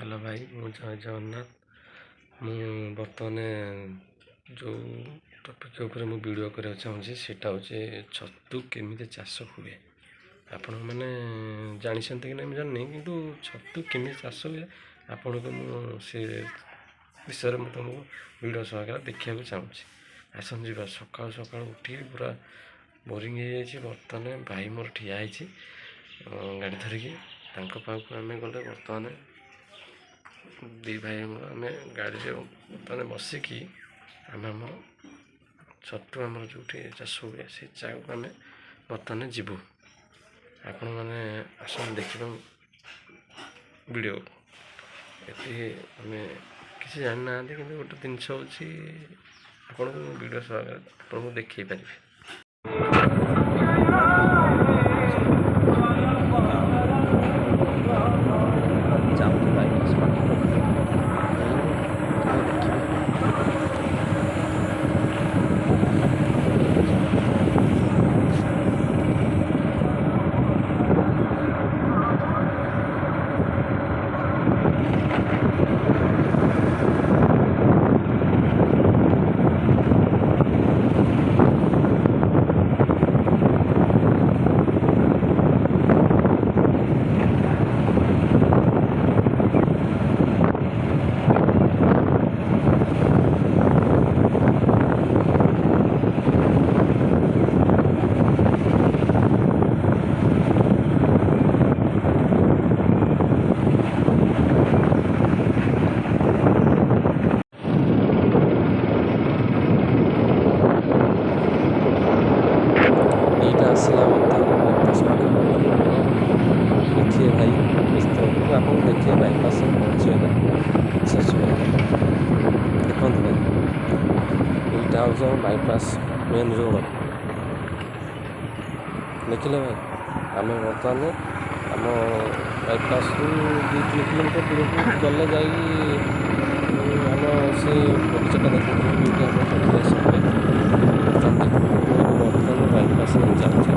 Hello भाई मु जय जगन्नाथ। मु बर्तमान जो टॉपिक ऊपर मु वीडियो करने चाहूँगी सेटा हूँ छतु केमी चाष हुए। आपण मैंने जानते कि ना जाननी किंतु छतु केमी चाष हुए आपण को से विषय में तुमको वीडियो सहकार देखा चाहूँगी। आसन जा सका सका उठी पूरा बोरिंग हो जाए। बर्तमान भाई मोर ठिया गाड़ी धरिकी पाखक आम गले बर्तमान दी भाई आम गाड़ी से बर्तमान बसिकी आम छतु आम जो चाष हुए से जगह आम बर्तमान जीवु। आपण मैंने आसन देखा वीडियो ये आम किसी जानी ना कि गोटे जिनस आपन को वीडियो आपको देखी पारे। देखिए भाई इस तरह आप देखिए बाईपास पहुँचेगा किसी असुविधा देखते भाई यहाँ हूँ बाईपास मेन रोड देखिले भाई आम बर्तमान आम बाईपास 2-3 किलोमीटर दूर को गले जा आम से बगीचा देखते बर्तमान बाईपास जाऊँचे।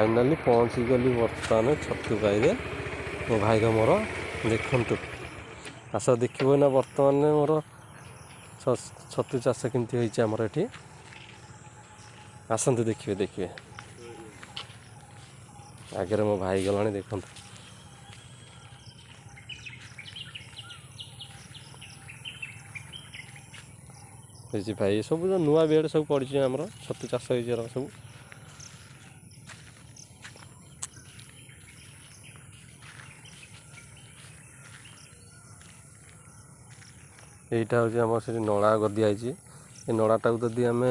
फाइनाली पहुँची गली बर्तमान छतु गाईरे मो भाई मोर देखु आस देखो ना बर्तमान मोर छतु चाष केमती होती आमर ये आसतु देखिए देखिए आगे मो भाई गला देखु भाई सब जो नुआ बेड सब पड़ी आमर छतु चाष हो सब এইটা হচ্ছে আমার সেটি নড়া গদিয়াইছি এই নড়াটাକୁ ଯଦି ଆମେ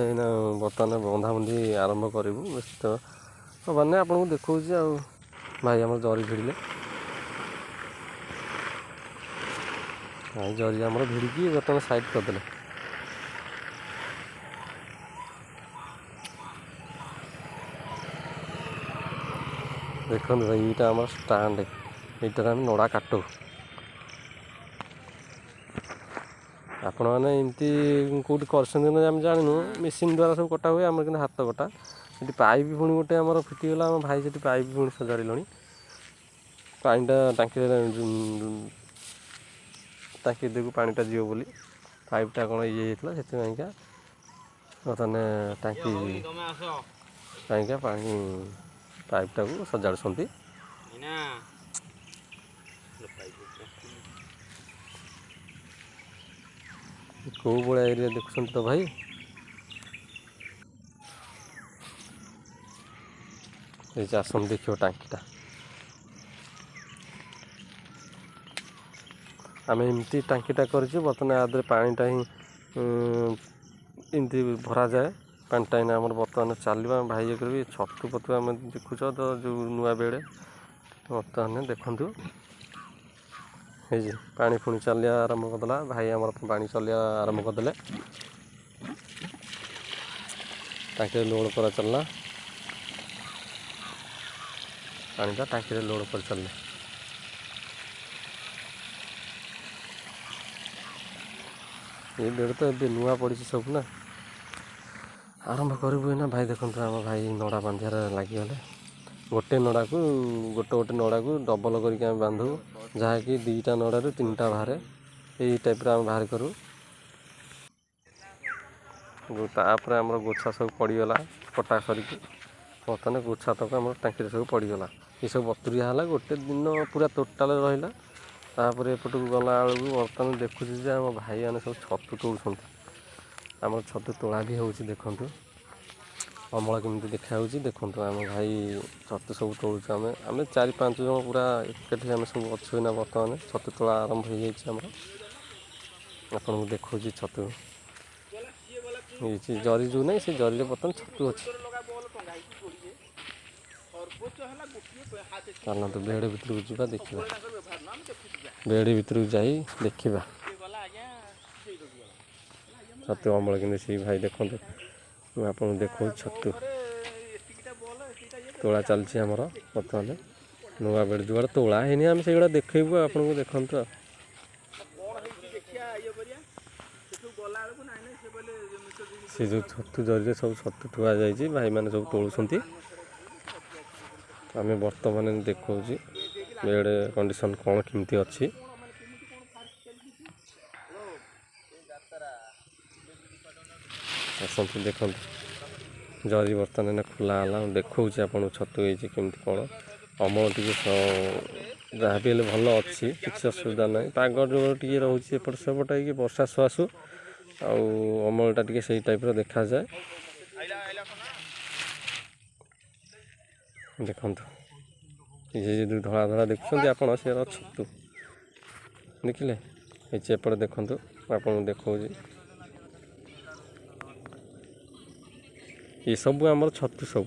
ବର୍ତ୍ତମାନ ବନ୍ଧାବନ୍ଧି ଆରମ୍ଭ କରିବୁ ବେଶୀ ତ ହେବାର ନାହିଁ ଆପଣଙ୍କୁ ଦେଖାଉଛି ଆଉ ଭାଇ ଆମର ଜରି ଭିଡ଼ିଲେ ଭାଇ ଜରି ଆମର ଭିଡ଼ିକି ବର୍ତ୍ତମାନ ସାଇଡ଼୍ କରିଦେଲେ ଦେଖନ୍ତୁ ଭାଇ ଏଇଟା ଆମର ଷ୍ଟାଣ୍ଡ ଏଇଟାରେ ଆମେ ନଡ଼ା କାଟୁ आपण मैंने एमती कौटी कर आम जानू मेसीन द्वारा सब कटा हुए आम कि हाथ कटा ये पाइप पुणी गोटे आम फिटिगला आम भाई से पाइप पुणी सजाड़ पाटा टाँकी टाँकी देखू पाटा जीव बोली पाइपटा कौन ये से बर्तमान टाँकी पानी पाइपटा को सजाड़ कौ भाया एरिया देखुं तो भाई ये आसन देखिए टाँकीटा आम एमती टाँकीटा कर बर्तमान आदि पाटा ही एमती भरा जाए पाटा ही आम बर्तमान चलवा भाई करी छतु पतु आम देखुच तो जो नुआ बेड़े बर्तमान देखु पानी पुणी चलिया आरंभ करदेला भाई आम पानी चलिया आरंभ करदे टाँकी लोड कर चलना पानीटा टाँकी लोड कर चलने ये बेड़ तो ये नुआ पड़ी सब ना आरंभ करूँ ना भाई देखो आम भाई नड़ा बांधार लगिगले गोटे नड़ा को गोटे गोटे नड़ा को डबल करके आम बांधु जहाँकि दुईटा नड़ू तीनटा बाहर यही टाइप आम बाहर करूँ तापर आम गोछा सब पड़गला कटा करके बर्तमान गोछा तक आम टाँकी सब पड़गला ये सब बतुरिया है गोटे दिन पूरा टोटाल रहा तापर एपट को गला बेलू बर्तमान देखुची आम भाई मैंने सब छतु तोड़ आम छतु तोड़ा भी हो देखु अमल केमती देखा देखु आम भाई छतु सब तोड़ू आम 4-5 जन पूरा एकाठी आम सब अच्छे ना बर्तमान छतु तोड़ा आरंभ हो जाए आपको देखा छतु ये जरी जो ना से जरी बर्तमान छतु अच्छे चलते बेड़ भर को जा देखा बेड़ भर को जा देखा छतु अमल के भाई देखते मुझे आपको देखा छतु तोड़ा चलती आमर बर्तमान नुआ बेड़ जुआड़ तोड़ा है आम से देखू आपको देखते से जो छतु जरिए सब छतु थुआ जाइए भाई मैंने सब तोड़ुंट आम बर्तमान देखा बेड कंडीशन कौन केमती अच्छी आसतु देखते जरी बर्तमान खोला देखा आपको छतु होमती कौन अमल टी जहाँ भी भल अच्छी किसी असुविधा ना पाग जो टे रोचे एपट सेपट हो वर्षा आसु अमलटा टे से टाइप देखा जाए देखु ये जो धड़ा धड़ा देखुं आप से छतु देखिले एपट देखु आपको देखा ये सब आम छतु सब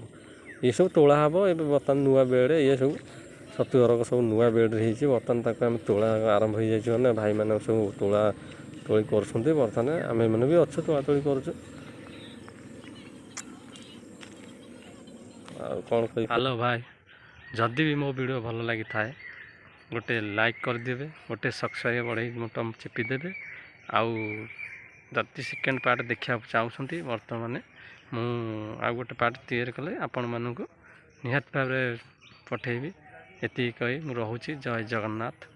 ये सब तोड़ा हम ए बर्तमान नुआ बेड ये सब छतु घरक सब नुआ बेड बर्तमान तक आम तोड़ा आरंभ हो जाए भाई मैंने सब तोड़ा तोड़ी कर बर्तमान आम मैंने भी अच्छे तोड़ा तोड़ी कर कौन कह हेलो भाई जदि भी मो वीडियो भल लगी थाए गोटे लाइक करदे गोटे सब्सक्राइब बढ़े बटन चेपीदेवे आउ जदि सेकेंड पार्ट देखा चाहते बर्तमान मु आ गोटे पार्ट तैयार कले आपण मानू ନିହାତି ଭାବରେ ପଠେଇବି। ଏତିକି କହି ମୁଁ ରହୁଛି। ଜୟ ଜଗନ୍ନାଥ।